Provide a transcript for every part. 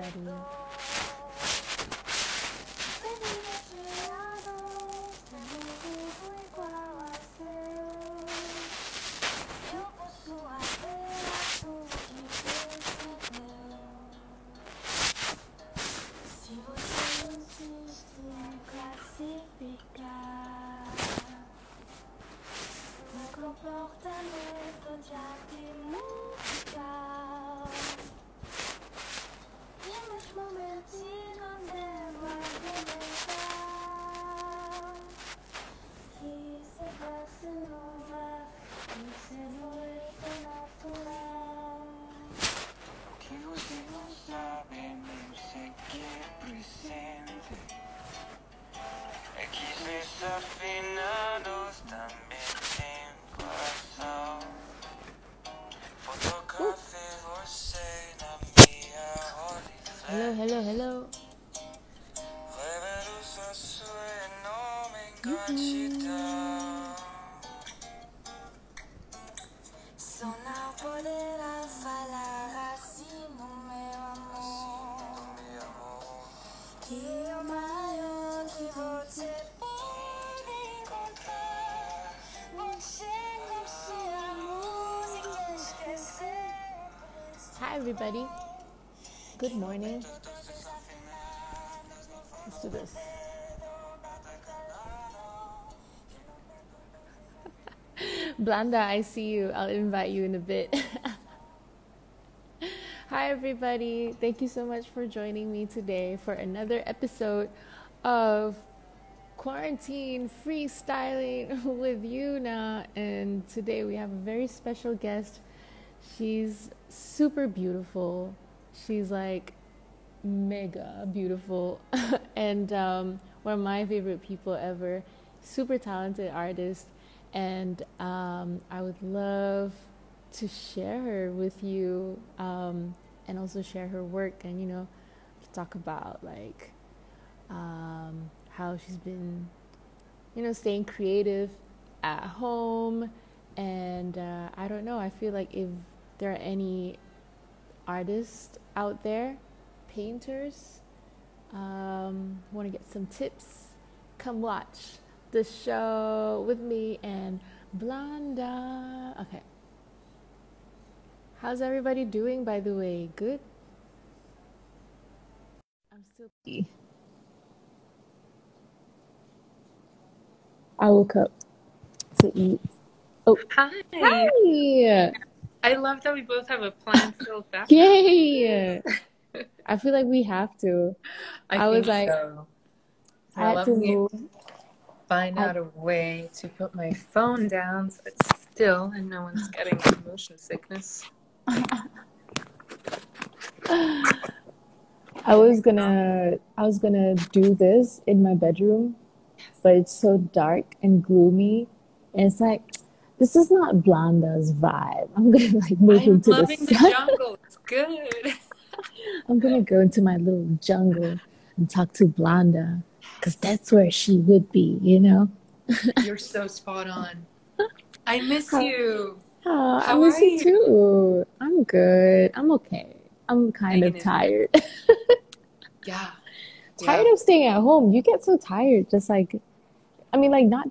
everybody. Hello, hello, hello. Hi everybody, good morning. Let's do this. Blanda, I see you. I'll invite you in a bit. Hi everybody, thank you so much for joining me today for another episode of Quarantine Freestyling with Yuna. And today we have a very special guest. She's super beautiful. She's like mega beautiful and one of my favorite people ever. Super talented artist, and I would love to share her with you, and also share her work, and talk about like how she's been staying creative at home. And I don't know, I feel like if there are any artists out there, painters, want to get some tips, come watch the show with me and Blanda. Okay. How's everybody doing, by the way? Good? I'm still... I woke up to eat. Oh, hi. Hi. I love that we both have a plant-filled background. Yay! I feel like we have to. I was think like, so. I had to move. Find out a way to put my phone down so it's still and no one's getting motion sickness. I was gonna do this in my bedroom, but it's so dark and gloomy, and it's like, this is not Blanda's vibe. I'm gonna like move into the sun. I'm loving the jungle. It's good. I'm gonna go into my little jungle and talk to Blanda, because that's where she would be, You're so spot on. I miss you. Oh, I miss you too. I'm good. I'm okay. I'm kind of tired. Yeah. Tired of staying at home. You get so tired. Just like, I mean, like not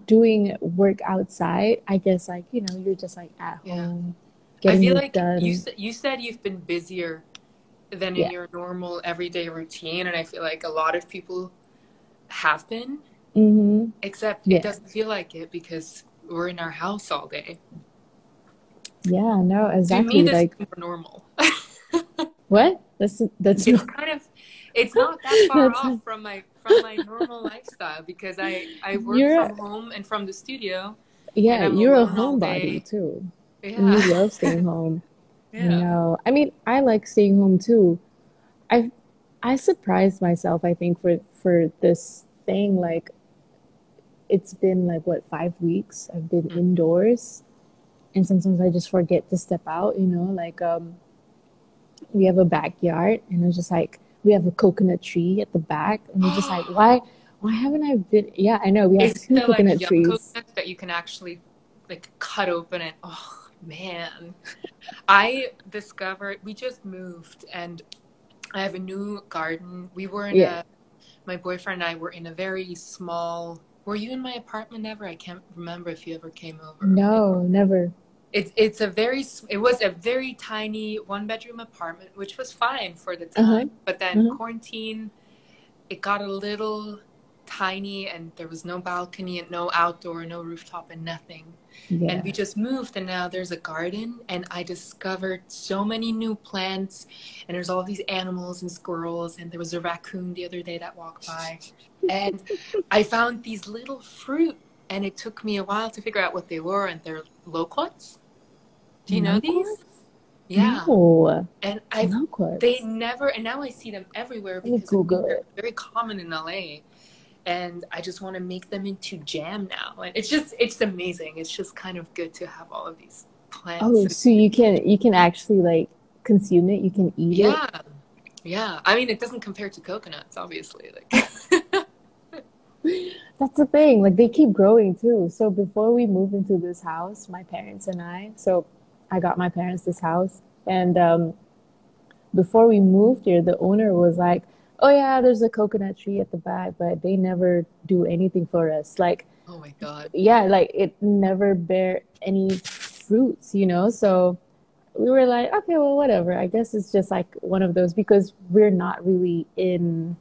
doing work outside. I guess like, you're just like at home. I feel like done. You said you've been busier than in your normal everyday routine, and I feel like a lot of people have been, except it doesn't feel like it because we're in our house all day. Yeah, no, exactly. To me, this is more normal. What? That's it's kind of, it's not that far off from my normal lifestyle, because I work from home and from the studio. Yeah, you're a homebody too. Yeah. And you love staying home. Yeah. I mean, I like staying home too. I surprised myself, I think, for this thing. Like, it's been like, what, 5 weeks I've been indoors, and sometimes I just forget to step out, like, we have a backyard, and it's just like, we have a coconut tree at the back, and we're just like, why haven't I been? Yeah, I know, we have two coconut trees. Coconuts that you can actually like cut open and Man, we just moved and I have a new garden. We were in my boyfriend and I were in a very small, were you in my apartment ever? I can't remember if you ever came over. No, never. It was a very tiny 1-bedroom apartment, which was fine for the time. But then quarantine, it got a little tiny and there was no balcony and no outdoor, no rooftop and nothing. Yeah. And we just moved and now there's a garden and I discovered so many new plants and there's all these animals and squirrels and there was a raccoon the other day that walked by and I found these little fruit and it took me a while to figure out what they were and they're loquats. Do you know these? Yeah. No. And they never, and now I see them everywhere because they're very common in LA. And I just want to make them into jam now. And it's amazing. It's just kind of good to have all of these plants. Oh, so you can actually like consume it. You can eat it. Yeah. I mean, it doesn't compare to coconuts, obviously. Like that's the thing. Like they keep growing too. So before we moved into this house, my parents and I got my parents this house, and before we moved here, the owner was like, "Oh yeah, there's a coconut tree at the back, but they never do anything for us." Like, oh my God. Yeah, like it never bear any fruits, you know? So we were like, okay, well, whatever. I guess it's just like one of those because we're not really in,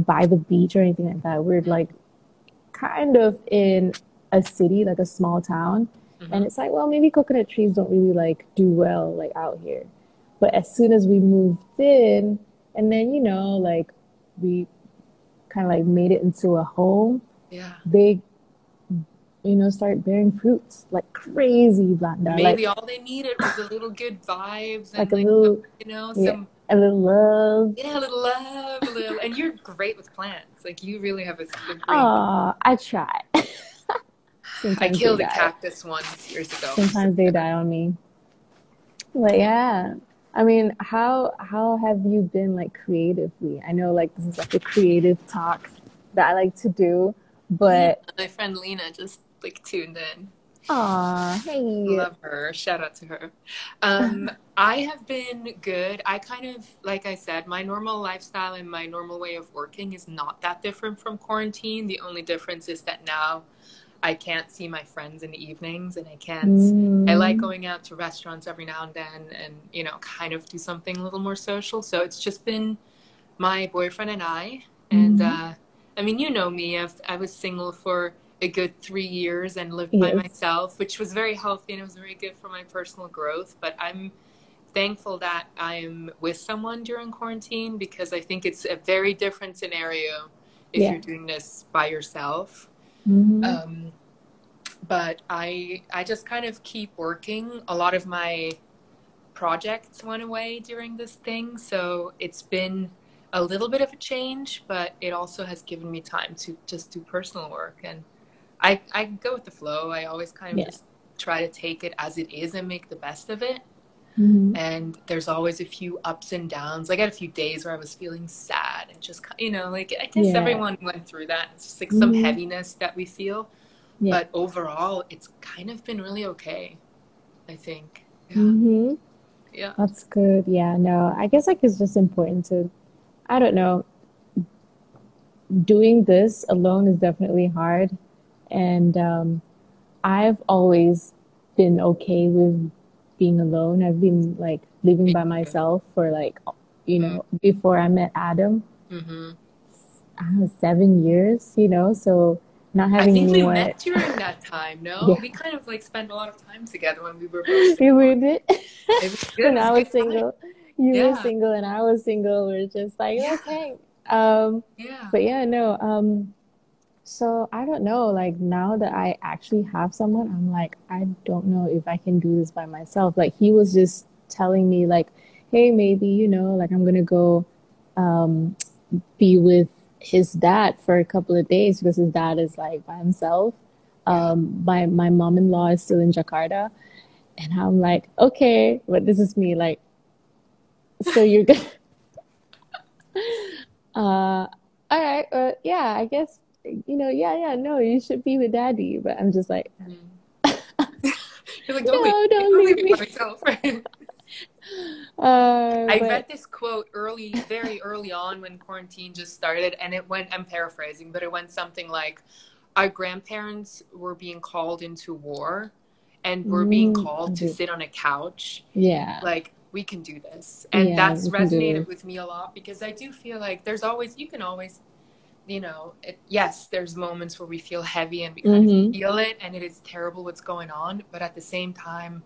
by the beach or anything like that. We're like kind of in a city, like a small town. And it's like, well, maybe coconut trees don't really like do well like out here. But as soon as we moved in, and then, like we kind of like made it into a home, they, start bearing fruits like crazy, Blanda. Maybe all they needed was a little good vibes and like a little, a little love. Yeah, a little love, and you're great with plants. Like you really have a great. I try. I killed a cactus once years ago. Sometimes they die on me. But yeah, I mean, how have you been like creatively? I know like this is like a creative talk that I like to do, but my friend Lena just like tuned in. Aw, hey. Love her. Shout out to her. I have been good. I kind of, like I said, my normal lifestyle and my normal way of working is not that different from quarantine. The only difference is that now I can't see my friends in the evenings and I like going out to restaurants every now and then and, kind of do something a little more social. So it's just been my boyfriend and I. And, I mean, you know me, I was single for a good 3 years and lived by myself, which was very healthy and it was very good for my personal growth. But I'm thankful that I'm with someone during quarantine because I think it's a very different scenario if you're doing this by yourself. But I just kind of keep working. A lot of my projects went away during this thing, so it's been a little bit of a change, but it also has given me time to just do personal work. And I go with the flow. I always kind of just try to take it as it is and make the best of it. And there's always a few ups and downs. Like I had a few days where I was feeling sad and just, like I guess everyone went through that. It's just like some heaviness that we feel. But overall, it's kind of been really okay, I think. Yeah. That's good. Yeah, no, I guess like it's just important to, I don't know, doing this alone is definitely hard. And I've always been okay with being alone. I've been like living by myself for like, before I met Adam, I don't know, 7 years, so not having anyone. I think we met during that time, no? We kind of like spent a lot of time together when we were both single. We did. When I was single. You were single and I was single. We're just like, let's hang. But yeah, no, so I don't know, like now that I actually have someone, I'm like, I don't know if I can do this by myself. Like he was just telling me like, hey, maybe, like I'm gonna go be with his dad for a couple of days because his dad is like by himself. My mom-in-law is still in Jakarta. And I'm like, okay, but this is me like, so you're gonna all right, I guess no, you should be with daddy. But I'm just like, You're like, don't don't leave leave me me. by myself. I read this quote very early on when quarantine just started, and it went, I'm paraphrasing, but it went something like, our grandparents were being called into war and we're being called to sit on a couch. Yeah. Like, we can do this. And that's resonated with me a lot, because I do feel like you can always, you know, yes, there's moments where we feel heavy and we kind of feel it and it is terrible what's going on. But at the same time,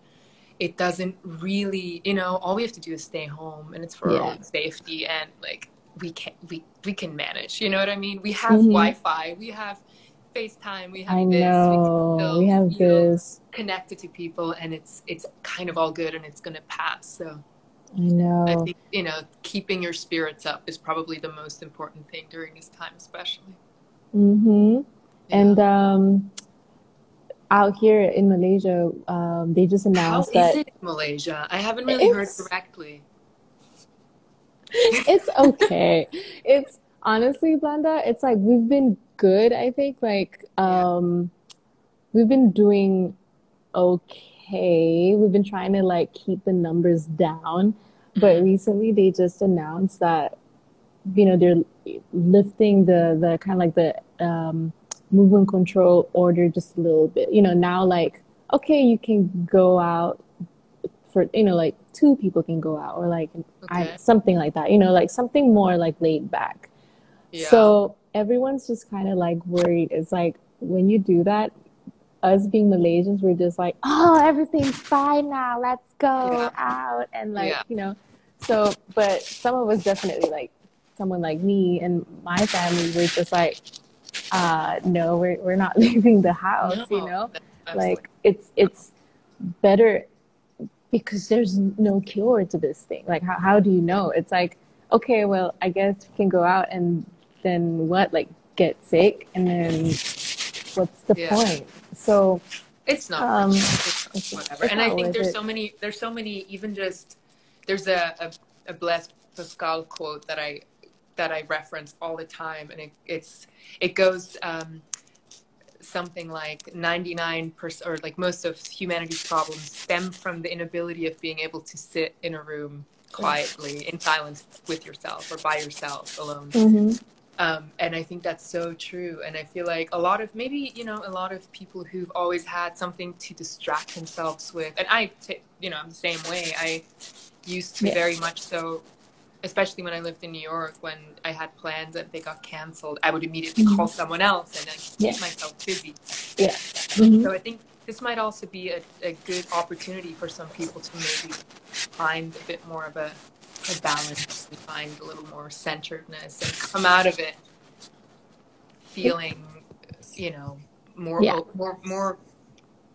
it doesn't really, you know, all we have to do is stay home, and it's for our own safety. And like, we can manage, you know what I mean? We have Wi-Fi, we have FaceTime, we have we can still feel connected to people, and it's kind of all good, and it's gonna pass. So I know. I think, you know, keeping your spirits up is probably the most important thing during this time, especially. And out here in Malaysia, they just announced How is it in Malaysia? I haven't really heard directly. It's okay. It's honestly, Blanda, it's like we've been good, I think. Like, we've been doing okay. We've been trying to like keep the numbers down. But recently they just announced that, you know, they're lifting the kind of like the movement control order just a little bit. You know, now like, okay, you can go out for, you know, like 2 people can go out, or like something like that, you know, like something more like laid back. So everyone's just kind of like worried. It's like, when you do that, us being Malaysians, we're just like, oh, everything's fine now, let's go out. And like, you know, so, but some of us definitely, like someone like me and my family, we're just like, no, we're not leaving the house, you know, like it's better, because there's no cure to this thing. Like, how do you know? It's like, okay, well, I guess we can go out, and then what? Like, get sick, and then what's the point? So it's not whatever. And I think there's so many, even just, there's a Blaise Pascal quote that I reference all the time, and it goes something like 99%, or like most of humanity's problems stem from the inability of being able to sit in a room quietly in silence with yourself, or by yourself alone. And I think that's so true. And I feel like a lot of people who've always had something to distract themselves with, and I'm the same way. I used to very much so, especially when I lived in New York, when I had plans and they got canceled, I would immediately call someone else and keep myself busy. So I think this might also be a good opportunity for some people to maybe find a bit more of a balance, and find a little more centeredness, and come out of it feeling, you know, more,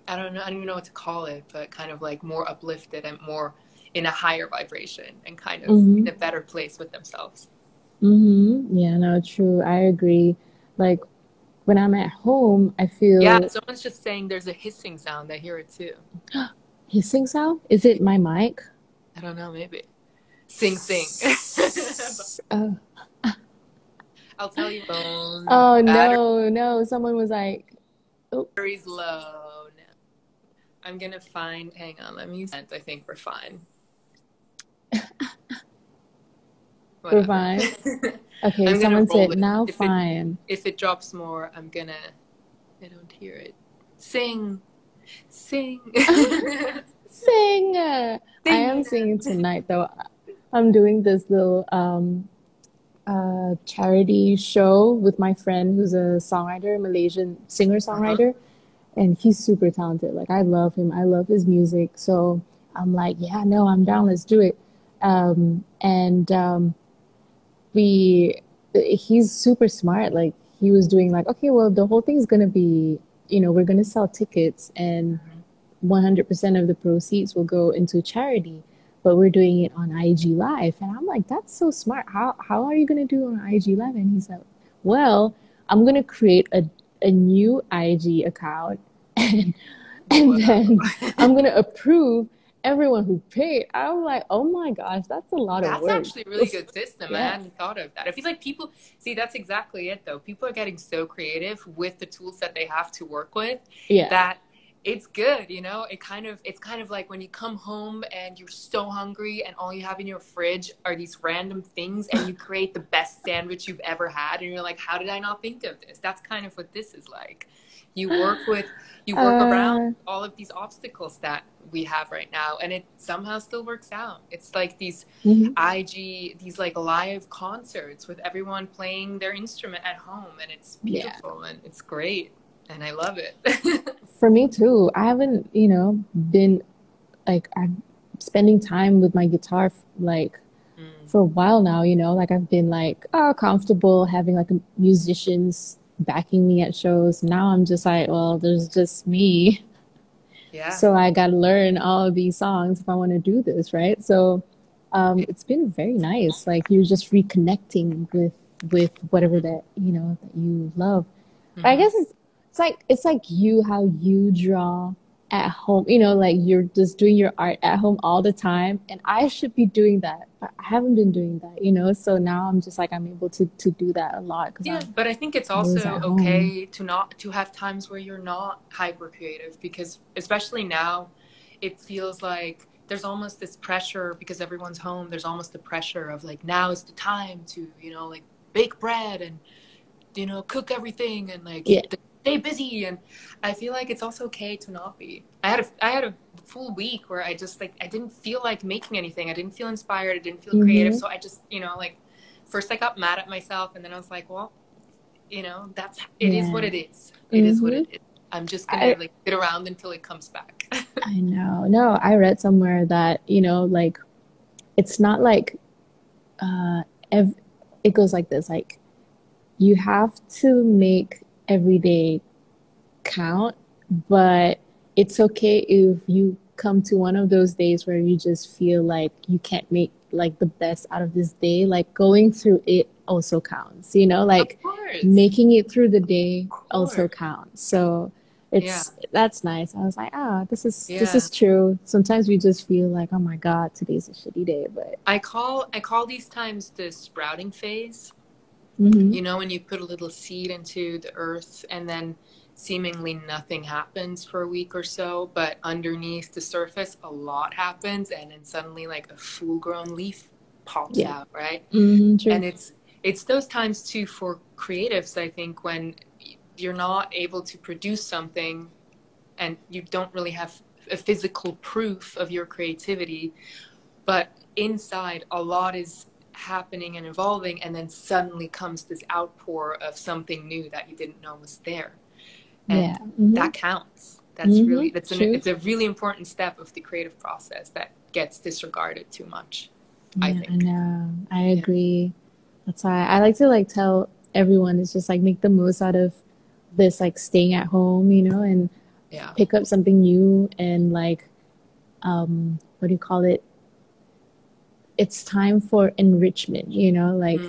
I don't even know what to call it, but kind of like more uplifted and more in a higher vibration, and kind of in a better place with themselves. Yeah, no, true. I agree. Like, when I'm at home, I feel... Yeah, someone's just saying there's a hissing sound. I hear it too. Hissing sound? Is it my mic? I don't know, maybe. Sing. I'll tell you. Oh, no. Someone was like... Battery's low now. I'm going to find... Hang on, let me... I think we're fine. We're fine? Okay, someone said, now fine. If it drops more, I don't hear it. Sing. Sing. I am singing tonight, though. I'm doing this little charity show with my friend who's a songwriter, Malaysian singer-songwriter. And he's super talented. Like, I love him. I love his music. So I'm like, yeah, no, I'm down. Let's do it. He's super smart. Like, he was doing like, okay, well, the whole thing is going to be, you know, we're going to sell tickets, and 100% of the proceeds will go into charity, but we're doing it on IG Live. And I'm like, that's so smart. How are you going to do it on IG Live? And he's like, well, I'm going to create a new IG account, and then I'm going to approve everyone who paid. I'm like, oh my gosh, that's a lot of work. That's actually a really good system. I hadn't thought of that. I feel like people, that's exactly it though. People are getting so creative with the tools that they have to work with that it's good, you know. It's kind of like when you come home and you're so hungry and all you have in your fridge are these random things, and you create the best sandwich you've ever had, and you're like, how did I not think of this? That's kind of what this is like. You work around all of these obstacles that we have right now, and it somehow still works out. It's like these these like live concerts with everyone playing their instrument at home, and it's beautiful and it's great. And I love it. For me too. I haven't, you know, been like, I'm spending time with my guitar like for a while now, you know, like I've been like, oh, comfortable having like musicians backing me at shows. Now I'm just like, well, there's just me. Yeah. So I got to learn all of these songs if I want to do this, right? So it's been very nice. Like you're just reconnecting with whatever that, you know, that you love. I guess it's like you, how you draw at home, you know, like you're just doing your art at home all the time, and I should be doing that, but I haven't been doing that, you know. So now I'm just like, I'm able to do that a lot, because but I think it's also okay to have times where you're not hyper creative, because especially now it feels like there's almost this pressure, because everyone's home, there's almost the pressure of like, now is the time to, you know, like bake bread and, you know, cook everything and like stay busy. And I feel like it's also okay to not be. I had a full week where I just like, I didn't feel like making anything. I didn't feel inspired. I didn't feel creative. So I just, you know, like first I got mad at myself, and then I was like, well, you know, it is what it is. It is what it is. I'm just gonna like sit around until it comes back. I know. No, I read somewhere that, you know, like it's not like it goes like this, like you have to make every day count, but it's okay if you come to one of those days where you just feel like you can't make like the best out of this day. Like going through it also counts, you know, like making it through the day also counts. So that's nice. I was like, this is true. Sometimes we just feel like, oh my God, today's a shitty day. But I call these times the sprouting phase. You know, when you put a little seed into the earth and then seemingly nothing happens for a week or so, but underneath the surface a lot happens, and then suddenly like a full-grown leaf pops out, right? True. And it's those times too for creatives, I think, when you're not able to produce something and you don't really have a physical proof of your creativity, but inside a lot is happening and evolving, and then suddenly comes this outpour of something new that you didn't know was there, and that counts. That's really it's a really important step of the creative process that gets disregarded too much. I think. I know. I agree. That's why I like to like tell everyone, it's just like make the most out of this, like staying at home, you know, and pick up something new, and like what do you call it? It's time for enrichment, you know, like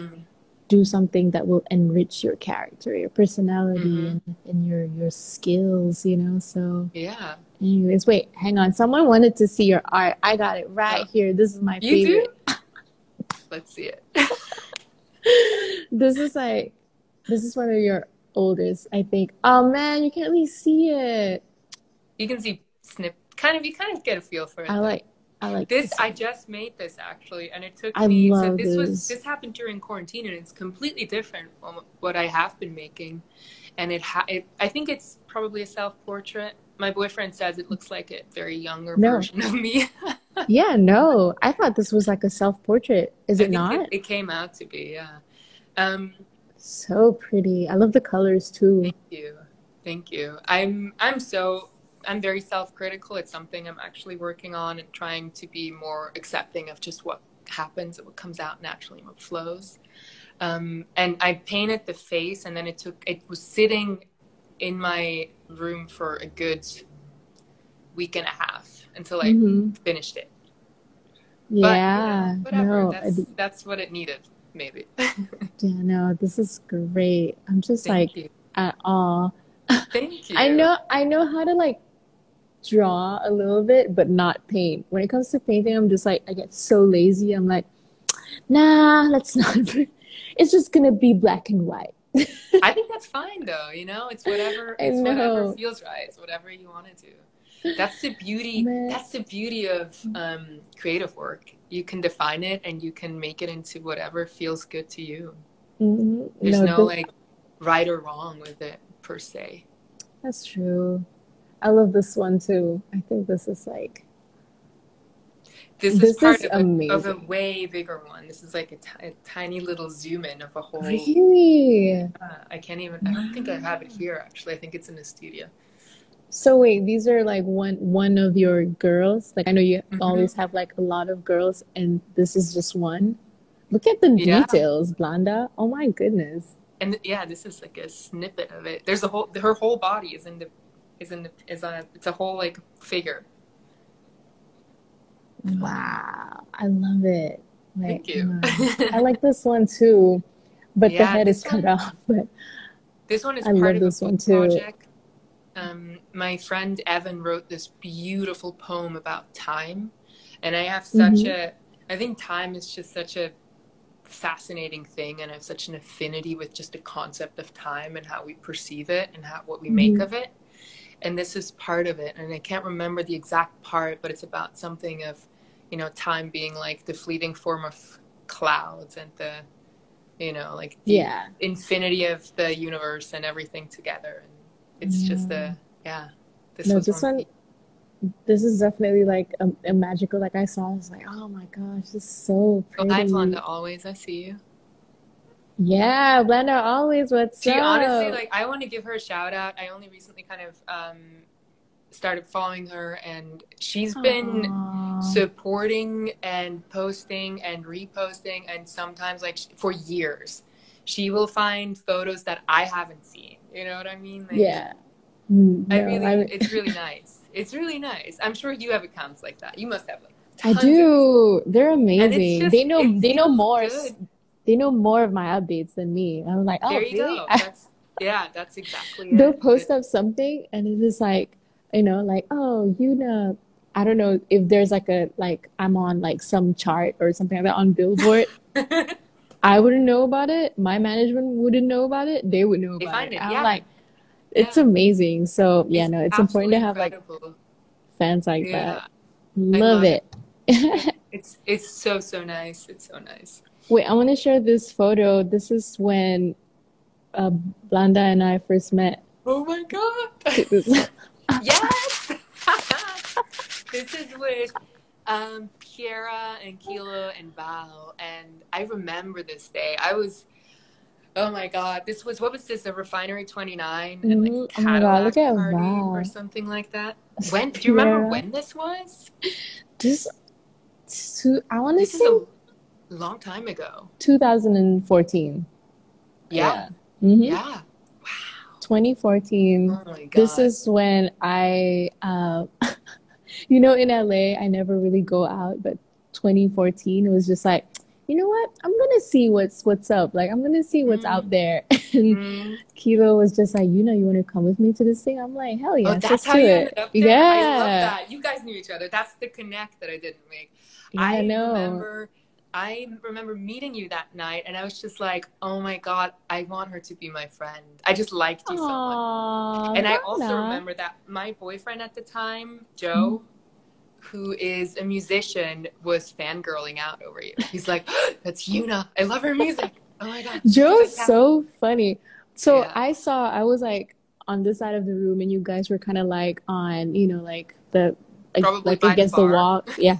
do something that will enrich your character, your personality, and your skills, you know. So anyways, wait, hang on. Someone wanted to see your art. I got it right here. This is my favorite. Let's see it. This is one of your oldest, I think. Oh man, you can't really see it. You can see you kind of get a feel for it. I like this. I just made this actually, and it took me. So this happened during quarantine, and it's completely different from what I have been making. And I think it's probably a self-portrait. My boyfriend says it looks like a very younger version of me. Yeah, no, I thought this was like a self-portrait. Is it not? It came out to be, yeah. So pretty. I love the colors too. Thank you. I'm very self-critical. It's something I'm actually working on, and trying to be more accepting of just what happens and what comes out naturally and what flows. And I painted the face, and then it was sitting in my room for a good week and a half until I finished it. Yeah. But, you know, whatever. No, that's what it needed, maybe. Yeah, no, this is great. I'm just at awe. Thank you. I know how to like draw a little bit, but not paint. When it comes to painting, I'm just like, I get so lazy. I'm like, nah, let's not. It's just gonna be black and white. I think that's fine though, you know? It's whatever whatever feels right. It's whatever you want to do. That's the beauty. That's the beauty of creative work. You can define it and you can make it into whatever feels good to you. There's no like right or wrong with it per se. That's true. I love this one too. I think this is like this is part of a way bigger one. This is like a tiny little zoom in of a whole. Really? I can't even. I don't think I have it here. Actually, I think it's in the studio. So wait, these are like one of your girls. Like I know you always have like a lot of girls, and this is just one. Look at the details, Blanda. Oh my goodness. And yeah, this is like a snippet of it. There's her whole body is it's a whole like figure. Wow, I love it. Like, thank you. I like this one too, but the head is cut off. But this one is part of this one project. My friend Evan wrote this beautiful poem about time, and I have such I think time is just such a fascinating thing, and I have such an affinity with just the concept of time and how we perceive it and what we make of it. And this is part of it, and I can't remember the exact part, but it's about something of, you know, time being like the fleeting form of clouds and the, you know, like the infinity of the universe and everything together. And it's just this is definitely like a magical, like I saw, I was like, oh my gosh, this is so pretty. Oh, hi, Blanda, always, I see you. Yeah, Blanda, always, what's up? Honestly, like, I want to give her a shout out. I only recently kind of started following her, and she's been supporting and posting and reposting, and sometimes, like, for years. She will find photos that I haven't seen. You know what I mean? Like, it's really nice. It's really nice. I'm sure you have accounts like that. You must have like tons. I do. They're amazing. They know more. Good. They know more of my updates than me. I'm like, oh, there you really? Go. That's exactly it. They'll post up something, and it's just like, you know, like, oh, Yuna. I don't know if there's like I'm on like some chart or something like that on Billboard. I wouldn't know about it. My management wouldn't know about it. They would know about it. I'm like, it's amazing. So it's important to have incredible. Like fans like that. Love it. It's so nice. It's so nice. Wait, I want to share this photo. This is when Blanda and I first met. Oh my god! Yes. This is with Piera and Kilo and Bao, and I remember this day. Oh my god, what was this? A Refinery 29 and like Cadillac party or something like that. When do you remember when this was? I want to say a long time ago. 2014. Yeah. Yeah. Wow. 2014. Oh my god. This is when I you know, in LA, I never really go out, but 2014, it was just like, you know what? I'm gonna see what's up. Like, I'm gonna see what's out there. And Kilo was just like, you want to come with me to this thing? I'm like, hell yeah. Oh, that's how you ended up there? Yeah. I love that. You guys knew each other. That's the connect that I didn't make. Yeah, I remember meeting you that night, and I was just like, oh my god, I want her to be my friend. I just liked you so much. And I also remember that my boyfriend at the time, Joe, who is a musician, was fangirling out over you. He's like, oh, that's Yuna. I love her music. Oh my god. Joe's so funny. So I was like on this side of the room, and you guys were kind of like on, like the like against the wall. Yeah.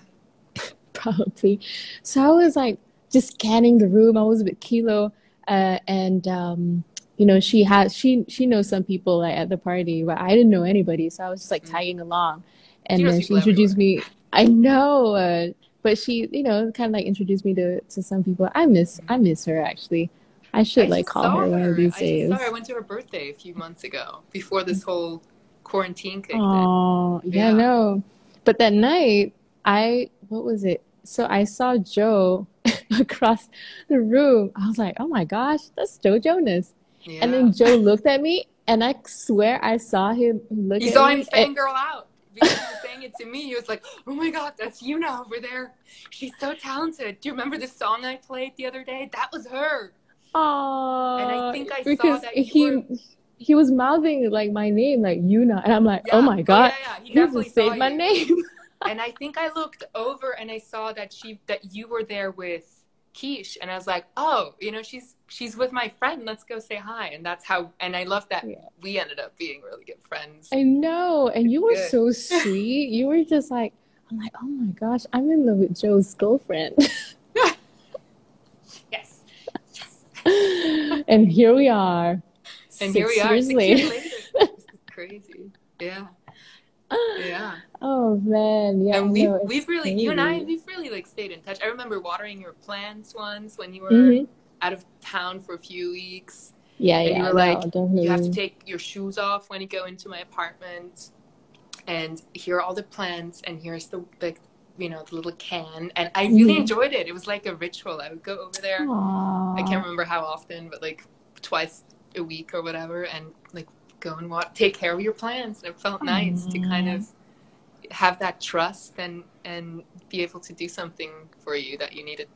Probably. So I was like just scanning the room. I was with Kilo, and she knows some people like at the party, but I didn't know anybody. So I was just like tagging along, and then she introduced me. I know, but she kind of like introduced me to some people. I miss her actually. I should like call her one of these days. I went to her birthday a few months ago before this whole quarantine kicked in. Oh yeah, no. But that night, what was it? So I saw Joe across the room. I was like, oh my gosh, that's Joe Jonas. Yeah. And then Joe looked at me, and I swear I saw him look at me. You saw him fangirl out because he was saying it to me. He was like, oh my god, that's Yuna over there. She's so talented. Do you remember the song I played the other day? That was her. And I Oh, think I saw because that you were, he was mouthing like my name, like Yuna, and I'm like, oh yeah, my oh God, yeah, yeah, he he definitely just saw said my you. name. And I think I looked over and I saw that you were there with Keish, and I was like, oh, she's with my friend. Let's go say hi. And that's how. And I love that Yeah. we ended up being really good friends. I know, and It's you were good. so sweet. You were just like, I'm like, oh my gosh, I'm in love with Joe's girlfriend. Yes. And here we are, And here we 6 are, years 6 years later. later. This is crazy. Yeah. Yeah. Oh man, yeah, I And know we've it's really, you and I, crazy. we've really like stayed in touch. I remember watering your plants once when you were Mm-hmm. out of town for a few weeks, Yeah, and you yeah, were no, like, you have to definitely. take your shoes off when you go into my apartment, and here are all the plants, and here's the little can. And I really Mm-hmm. enjoyed it. It was like a ritual. I would go over there. I can't Aww. remember how often, but like twice a week or whatever, and like go and take care of your plants. And it felt nice to kind Aww. of have that trust and be able to do something for you that you needed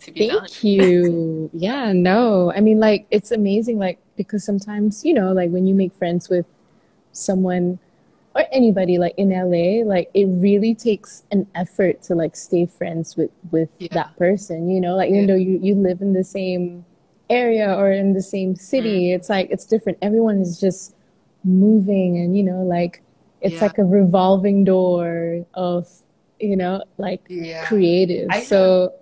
to be done. Thank you. Yeah, no. I mean, like, it's amazing, like, because sometimes, like, when you make friends with someone or anybody, like, in LA, like, it really takes an effort to, like, stay friends with Yeah, that person, like, even yeah. though you live in the same area or in the same Mm, city, it's like, it's different. Everyone is just moving and, like, it's yeah, like a revolving door of, like, yeah. creative. I have So,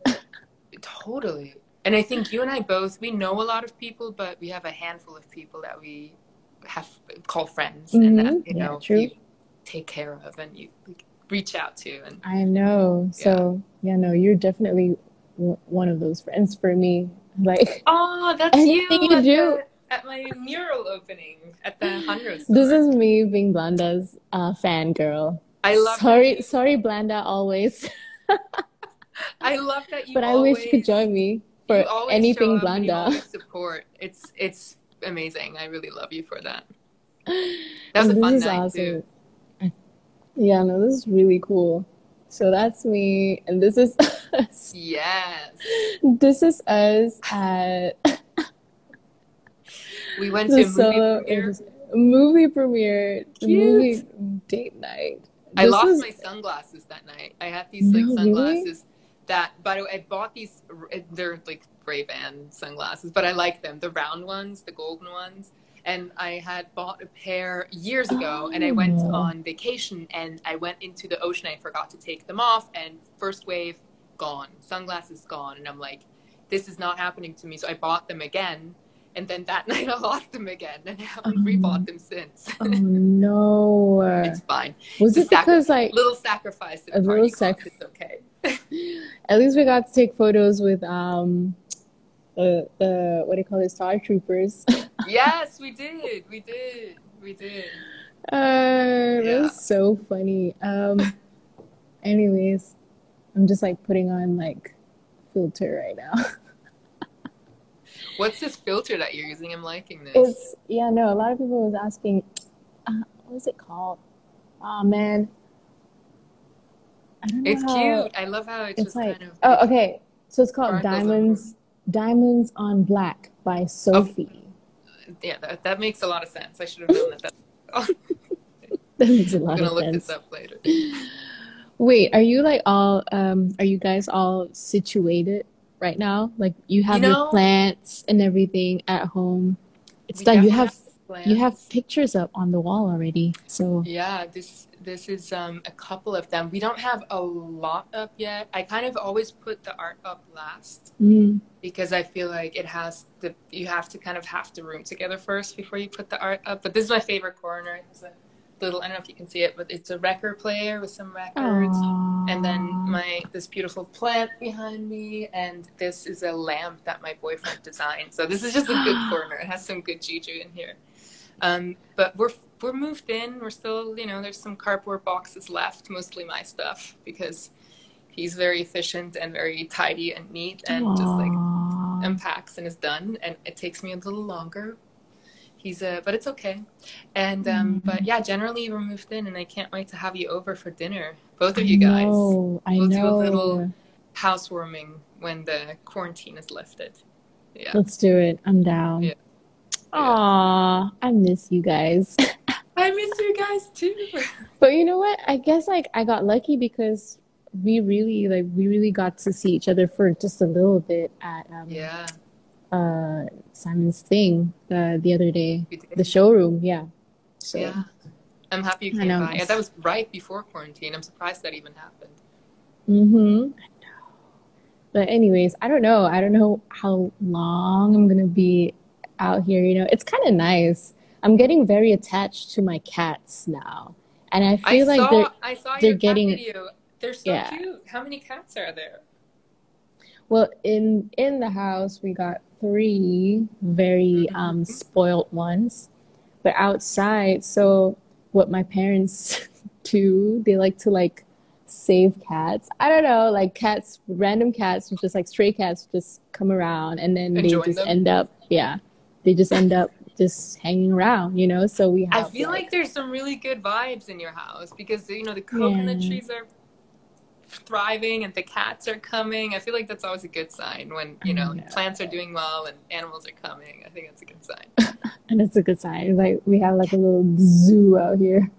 totally. And I think you and I both, we know a lot of people, but we have a handful of people that we have call friends, and that, yeah, you true. take care of and you reach out to. And I know. yeah. So, yeah, no, you're definitely one of those friends for me. Like Oh, that's anything you you do, at my mural opening at the Hanro this store. is me being Blanda's fangirl. I love that Sorry, you sorry, Blanda, always. I love that But I wish you could join me you for always show anything up and you Blanda. always support. It's amazing. I really love you for that. That was a And this fun is night too. awesome. Yeah, no, this is really cool. So that's me, and this is us. Yes. This is us at We went to the a movie solo premiere. movie premiere, the Cute. movie date night. I This lost was my sunglasses that night. I had these like no, really? sunglasses that, by the way, I bought these. They're like Ray-Ban sunglasses, but I like them. The round ones, the golden ones. And I had bought a pair years ago, and I went Oh, on vacation, and I went into the ocean. I forgot to take them off, and first wave gone, sunglasses gone, and I'm like, this is not happening to me. So I bought them again, and then that night I lost them again, and I haven't rebought um, them since. oh no. It's fine. Was It's a it because like little sacrifice to a the little party sec? cost. It's okay. At least we got to take photos with the what do you call it, Star Troopers. Yes, we did. We did. We did. That Yeah. was so funny. Anyways, I'm just like putting on like filter right now. What's this filter that you're using? I'm liking this. It's yeah, no, a lot of people was asking, what is it called? Oh man, I don't know It's how cute. I love how it it's just like. kind of Oh, like okay. So it's called sparkles on the. Diamonds on Black by Of Sophie. yeah, that makes a lot of sense. I should have known that. Oh, That makes a I'm lot gonna of look this sense. up later. Wait, are you like all are you guys all situated right now? Like you You have your know, plants and everything at home. It's we done. definitely have You have plans. pictures up on the wall already. So Yeah, this is a couple of them. We don't have a lot up yet. I kind of always put the art up last mm, because I feel like you have to kind of have the room together first before you put the art up. But this is my favorite corner. It's a little, I don't know if you can see it, but it's a record player with some records. And then aww. this beautiful plant behind me, and this is a lamp that my boyfriend designed. So this is just a good corner. It has some good juju in here. But we're moved in. We're still, there's some cardboard boxes left, mostly my stuff, because he's very efficient and very tidy and neat and just like Aww. unpacks and is done. And it takes me a little longer. But it's okay. And but Mm, yeah, generally we're moved in, and I can't wait to have you over for dinner, both of I you guys. know. I We'll do a little know. housewarming when the quarantine is lifted. Yeah. Let's do it. I'm down. Yeah. Aw, I miss you guys. I miss you guys too. But you know what? I guess like I got lucky because we really got to see each other for just a little bit at Yeah. Simon's thing the other day. You did. The showroom, yeah. So yeah. I'm happy you I came know. by. And that was right before quarantine. I'm surprised that even happened. Mm-hmm. But anyways, I don't know. I don't know how long I'm gonna be out here, you know. It's kind of nice. I'm getting very attached to my cats now. And I feel like I saw they're your cat getting, video. They're so yeah. cute. How many cats are there? Well, in the house we got three very spoiled ones. But outside, so what my parents do, they like to like save cats. I don't know, like cats, random cats, just like stray cats just come around and then And they join just them? end up, yeah, they just end up just hanging around, you know? So we I have feel like there's some really good vibes in your house because, you know, the coconut trees are thriving and the cats are coming. I feel like that's always a good sign when, you know, plants are doing well and animals are coming. I think that's a good sign. And it's a good sign. Like we have like a little zoo out here.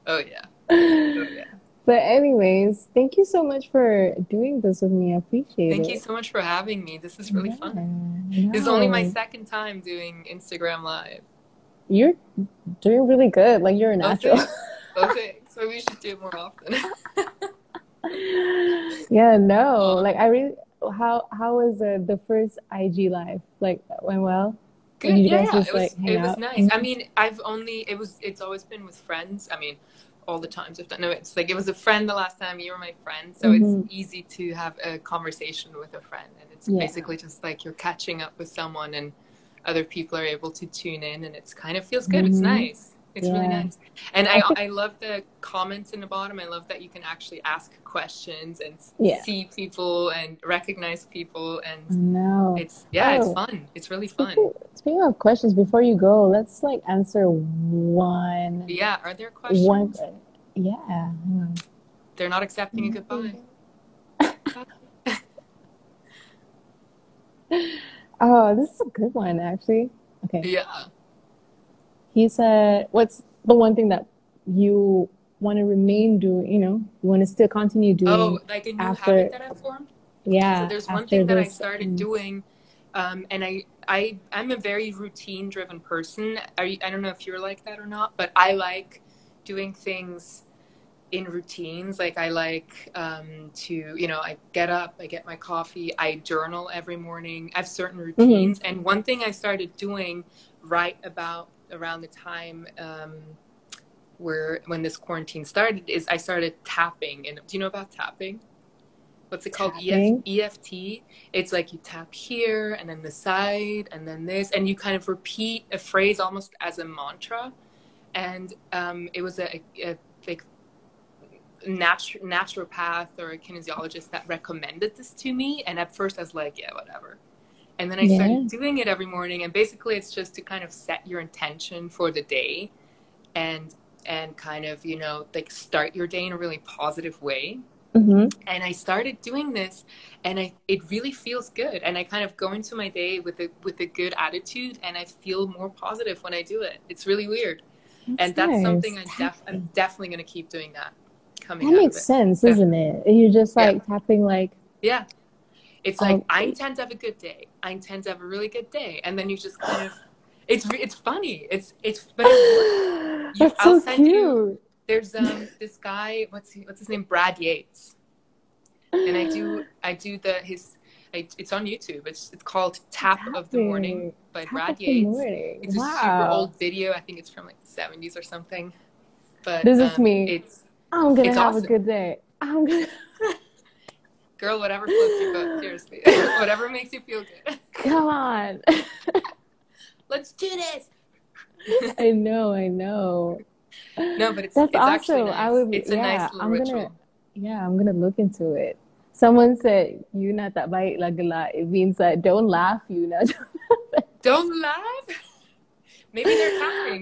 Oh yeah. Oh yeah. But anyways, thank you so much for doing this with me. I appreciate it. Thank you so much for having me. This is really fun. This is only my second time doing Instagram Live. You're doing really good. Like you're a natural. Okay. So we should do it more often. Yeah, no. Like I really how was the first IG live? Like went well? Good. You guys just it was nice. I mean, it's always been with friends. I mean, all the times I've done. No, it's like it was a friend the last time. You were my friend, so it's easy to have a conversation with a friend, and it's basically just like you're catching up with someone, and other people are able to tune in, and it's kind of feels good. It's nice. It's really nice. And I love the comments in the bottom. I love that you can actually ask questions and see people and recognize people, and it's fun. It's really fun. Speaking of questions, before you go, let's like answer one. Yeah, are there questions? Yeah. They're not accepting a goodbye. Oh, this is a good one, actually. Okay. Yeah. He said, what's the one thing that you want to remain doing, you know, you want to still continue doing? Oh, like a new habit that I've formed? Yeah. So there's one thing that I started doing, and I'm a very routine-driven person. I don't know if you're like that or not, but I like doing things in routines. Like I like to, you know, I get up, I get my coffee, I journal every morning. I have certain routines. And one thing I started doing right about around the time when this quarantine started is I started tapping. And do you know about tapping? What's it called? EFT. It's like you tap here and then the side and then this, and you kind of repeat a phrase almost as a mantra. And it was a like naturopath or a kinesiologist that recommended this to me. And at first I was like, yeah, whatever. And then I started doing it every morning. And basically it's just to kind of set your intention for the day and kind of, you know, like start your day in a really positive way. And I started doing this and it really feels good. And I kind of go into my day with a good attitude and I feel more positive when I do it. It's really weird. That's something I'm definitely going to keep doing that. That makes sense, isn't it? You're just like tapping like... Yeah. It's like, I intend to have a good day. I intend to have a really good day. And then you just kind of, it's funny. But I'll send you, there's this guy, what's his name? Brad Yates. And I do it's on YouTube. It's called Tap of the Morning by Brad Yates. It's a super old video. I think it's from like the 70s or something. But this is me. I'm gonna have a good day. Girl, whatever floats your boat, seriously. Whatever makes you feel good. Come on. Let's do this. I know. No, but it's also actually nice. It's a nice little ritual. I'm gonna look into it. Someone said, Yuna tak baik lah gelak. It means that don't laugh, Yuna. Don't laugh? Maybe they're tapping.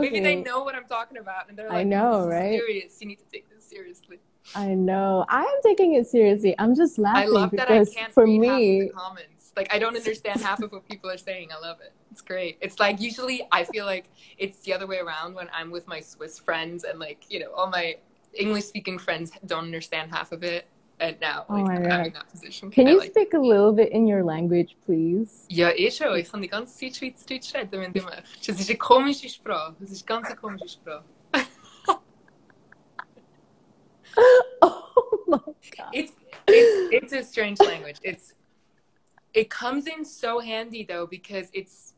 Maybe they know what I'm talking about. And they're like, I know, this is right? serious. You need to take this seriously. I know. I am taking it seriously. I'm just laughing. I love that I can't read half of the comments. Like, I don't understand half of what people are saying. I love it. It's great. It's like, usually I feel like it's the other way around when I'm with my Swiss friends, and like, you know, all my English speaking friends don't understand half of it. And now, like, I'm in that position. Can you speak a little bit in your language, please? Ja, schon. Ich kann die ganze Zeit Schweizerdeutsch reden, wenn du möchtest. Das ist eine komische Sprache. Das ist ganz eine komische Sprache. Oh my God. It's a strange language. It comes in so handy though, because it's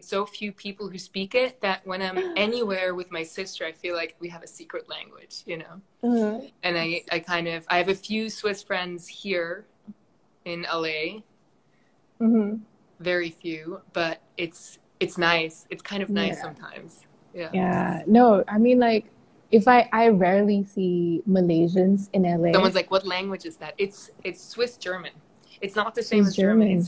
so few people who speak it, that when I'm anywhere with my sister, I feel like we have a secret language, you know. Mm-hmm. And I have a few Swiss friends here in LA. Mm-hmm. Very few, but it's nice. It's kind of nice sometimes. Yeah. Yeah. No, I mean, like, if I rarely see Malaysians in LA. Someone's like, what language is that? It's Swiss German. It's not the same as German.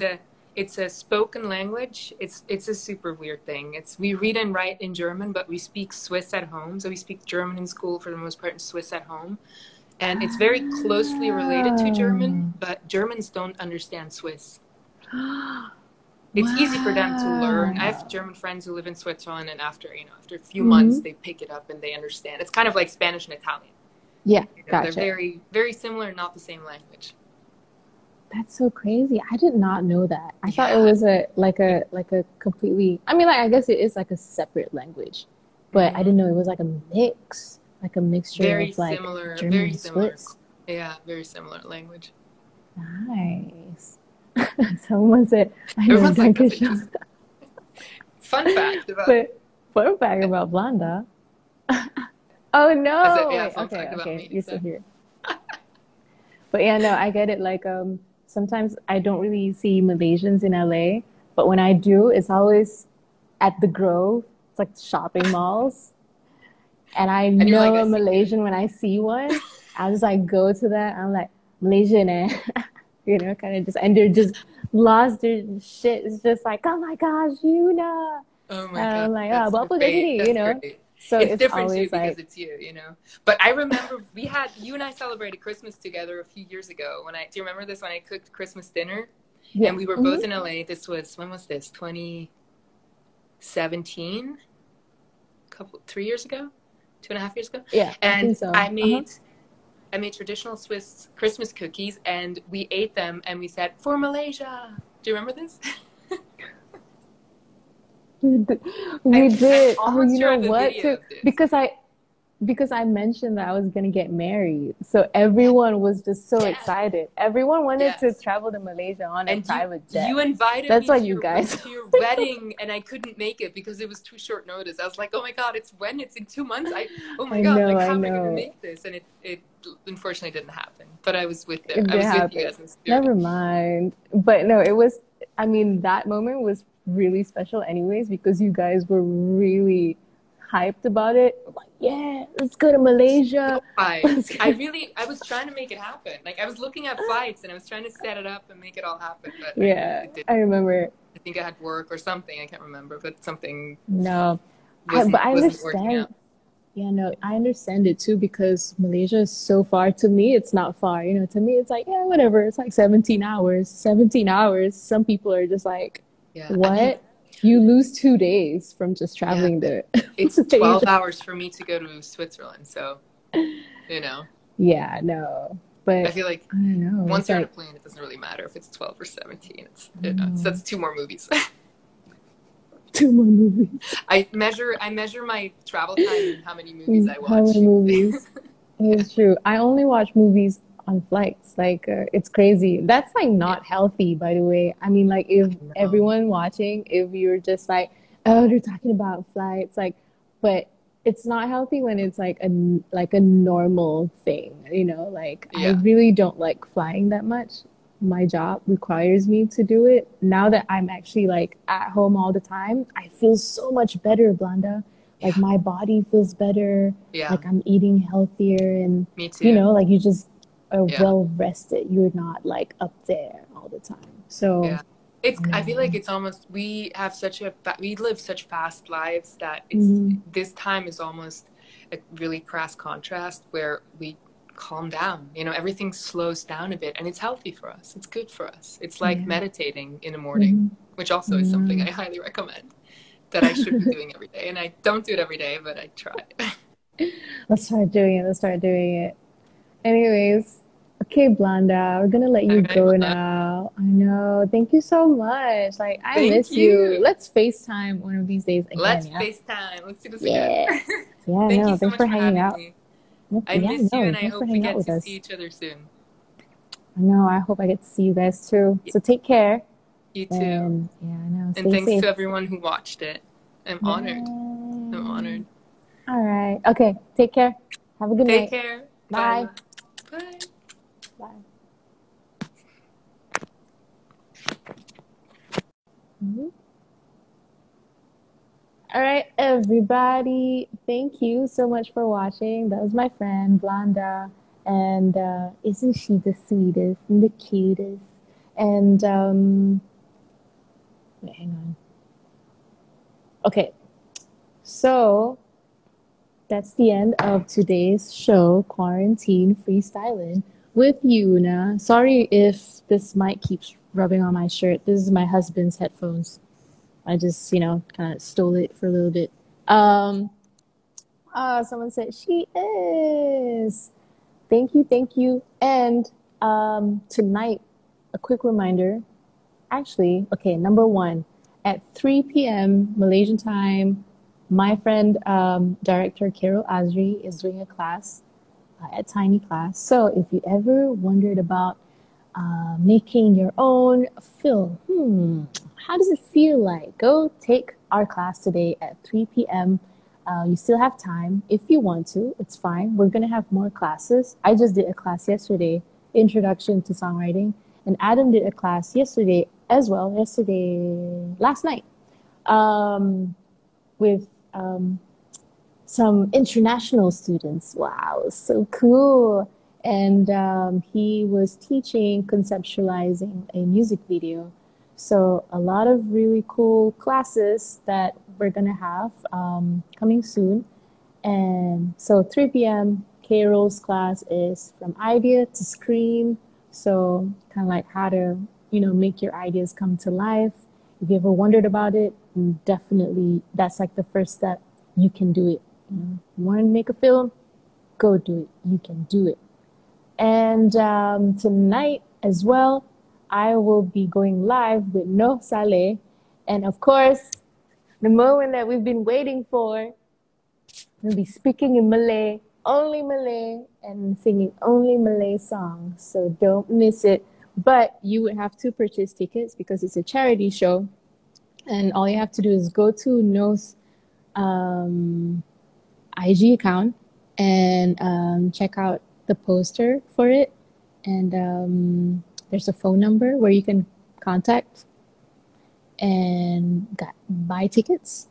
It's a spoken language. It's a super weird thing. We read and write in German, but we speak Swiss at home. So we speak German in school for the most part, and Swiss at home. And it's very closely related to German, but Germans don't understand Swiss. It's easy for them to learn. I have German friends who live in Switzerland, and after a few months, they pick it up and they understand. It's kind of like Spanish and Italian. Yeah, you know, gotcha. They're very, very similar, not the same language. That's so crazy. I did not know that. I thought it was a completely. I mean, like, I guess it is like a separate language, but I didn't know it was like a mixture very of like similar, German very and similar. Swiss. Yeah, very similar language. Nice. Someone said, I know Dankeschön. Fun fact about Blanda. Oh no! Okay. You're still here. But yeah, no, I get it. Like, sometimes I don't really see Malaysians in LA, but when I do, it's always at the Grove. It's like shopping malls, and I know like, a Malaysian when I see one. I'll just like go to that. I'm like, Malaysian, you know, kind of just, and they're just lost their shit. It's just like, oh my gosh, Yuna. Oh my God. I'm like, you know. Great. So it's different too, because like, it's you know. But I remember you and I celebrated Christmas together a few years ago. Do you remember this, when I cooked Christmas dinner? Yeah. And we were both in LA. When was this? 2017? 3 years ago? 2.5 years ago? Yeah. And I think so. I made traditional Swiss Christmas cookies, and we ate them and we said, for Malaysia. Do you remember this? We did. Oh, you know what? Because I mentioned that I was gonna get married, so everyone was just so excited. Everyone wanted to travel to Malaysia on a private jet. You invited me to your wedding, and I couldn't make it because it was too short notice. I was like, oh my God, it's in 2 months. How am I gonna make this? And it unfortunately didn't happen. But I was with them. I was with you guys in spirit. Never mind. But no, it was. I mean, that moment was really special anyways, because you guys were really hyped about it. Like, yeah, let's go to Malaysia. I was trying to make it happen. Like, I was looking at flights and I was trying to set it up and make it all happen, but yeah, I remember. I think I had work or something, I can't remember, but something but I understand. Yeah, no, I understand it too, because Malaysia is so far. To me, it's not far. You know, to me, it's like, yeah, whatever. It's like 17 hours. 17 hours. Some people are just like, what? I mean, you lose 2 days from just traveling there. It's 12 hours for me to go to Switzerland. So, you know. Yeah, no. But I feel like once you're on a plane, it doesn't really matter if it's 12 or 17. That's 2 more movies. 2 more movies. I measure my travel time and how many movies I watch. How many movies? It's true. I only watch movies on flights. Like, it's crazy. That's like not healthy, by the way. I mean, like, if everyone watching, if you're just like, oh, they're talking about flights, like, but it's not healthy when it's like a normal thing, you know. Like, I really don't like flying that much. My job requires me to do it. Now that I'm actually like at home all the time, I feel so much better, Blanda. Like, my body feels better. Yeah. Like, I'm eating healthier, and me too. You know, like, you just are well rested. You're not like up there all the time. So I feel like it's almost, we live such fast lives that it's this time is almost a really crass contrast, where we calm down. You know, everything slows down a bit, and it's healthy for us. It's good for us. It's like meditating in the morning, which also is something I highly recommend that I should be doing every day. And I don't do it every day, but I try. Let's start doing it. Let's start doing it. Anyways, okay, Blonda, we're gonna let you go now. I know. Thank you so much. Like, I miss you. Let's FaceTime one of these days again. Let's FaceTime. Let's do this again. Yeah, Thank you so thanks much for hanging out. me. I miss you, and I hope we get to see each other soon. I know. I hope I get to see you guys too. So take care. You too. And, yeah, I know. And thanks to everyone who watched it. I'm honored. I'm honored. All right. Okay. Take care. Have a good night. Take care. Bye. Bye. Bye. All right, everybody. Thank you so much for watching. That was my friend, Blonda. And isn't she the sweetest and the cutest? And wait, hang on. Okay. So that's the end of today's show, Quarantine Freestyling with Yuna. Sorry if this mic keeps rubbing on my shirt. This is my husband's headphones. I just, kind of stole it for a little bit. Someone said she is. Thank you. And tonight, a quick reminder. Actually, okay, number one, at 3 p.m. Malaysian time, my friend, director Carol Azri is doing a class at Tiny Class. So if you ever wondered about making your own film, how does it feel like? Go take our class today at 3 p.m. You still have time if you want to. It's fine. We're going to have more classes. I just did a class yesterday, Introduction to Songwriting. And Adam did a class yesterday as well, last night, with some international students. Wow, so cool. And he was teaching conceptualizing a music video. So a lot of really cool classes that we're going to have coming soon. And so 3 p.m. Carol's class is from idea to screen. So kind of like how to, make your ideas come to life. If you ever wondered about it, definitely that's like the first step. You can do it. You want to make a film? Go do it. You can do it. And tonight as well, I will be going live with No Saleh. And of course, the moment that we've been waiting for, we'll be speaking in Malay, and singing only Malay songs. So don't miss it. But you would have to purchase tickets because it's a charity show. And all you have to do is go to No's IG account and check out the poster for it. And there's a phone number where you can contact and buy tickets.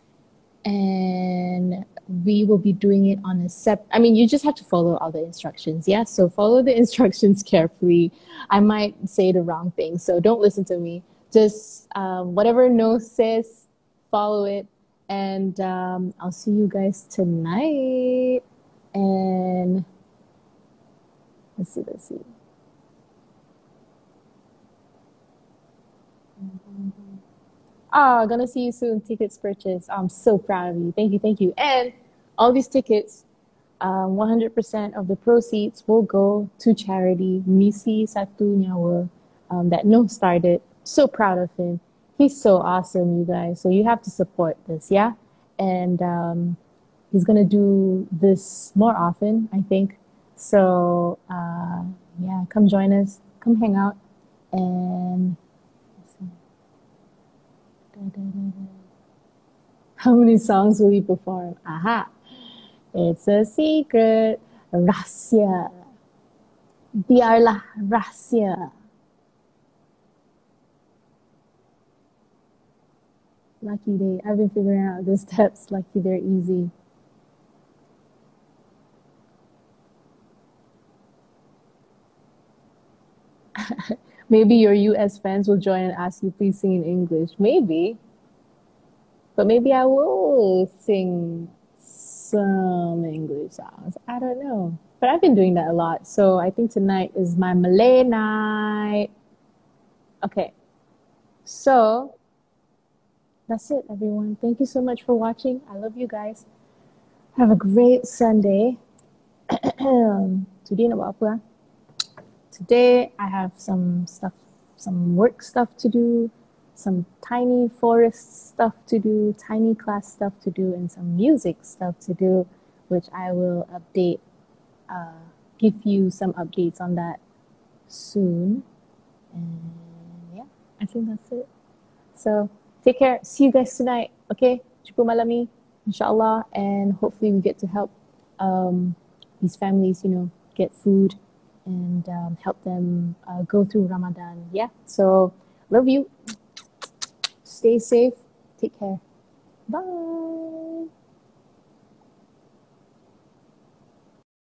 And we will be doing it on you just have to follow all the instructions. Yeah. So follow the instructions carefully. I might say the wrong thing, so don't listen to me. Just whatever No says, follow it. And I'll see you guys tonight. And let's see. Gonna see you soon. Tickets purchased. I'm so proud of you. Thank you. And all these tickets, 100% of the proceeds will go to charity. Misi Satu Nyawa, that No started. So proud of him. He's so awesome, you guys. So you have to support this, yeah? And he's gonna do this more often, I think. So yeah, come join us. Come hang out. And how many songs will you perform? Aha! It's a secret. Rahsia. Biarlah rahsia. Lucky day. I've been figuring out the steps. Lucky they're easy. Maybe your US fans will join and ask you, please sing in English. Maybe. But maybe I will sing some English songs. I don't know. But I've been doing that a lot. So I think tonight is my Malay night. Okay. So that's it, everyone. Thank you so much for watching. I love you guys. Have a great Sunday. Today nak buat apa? Today I have some work stuff to do, some tiny forest stuff to do, tiny class stuff to do, and some music stuff to do, which I will update, give you some updates on that soon. And yeah, I think that's it. So take care. See you guys tonight. Okay, jumpa malam ni, inshallah, and hopefully we get to help these families, get food and help them go through Ramadan. Yeah. So love you. Stay safe. Take care. Bye.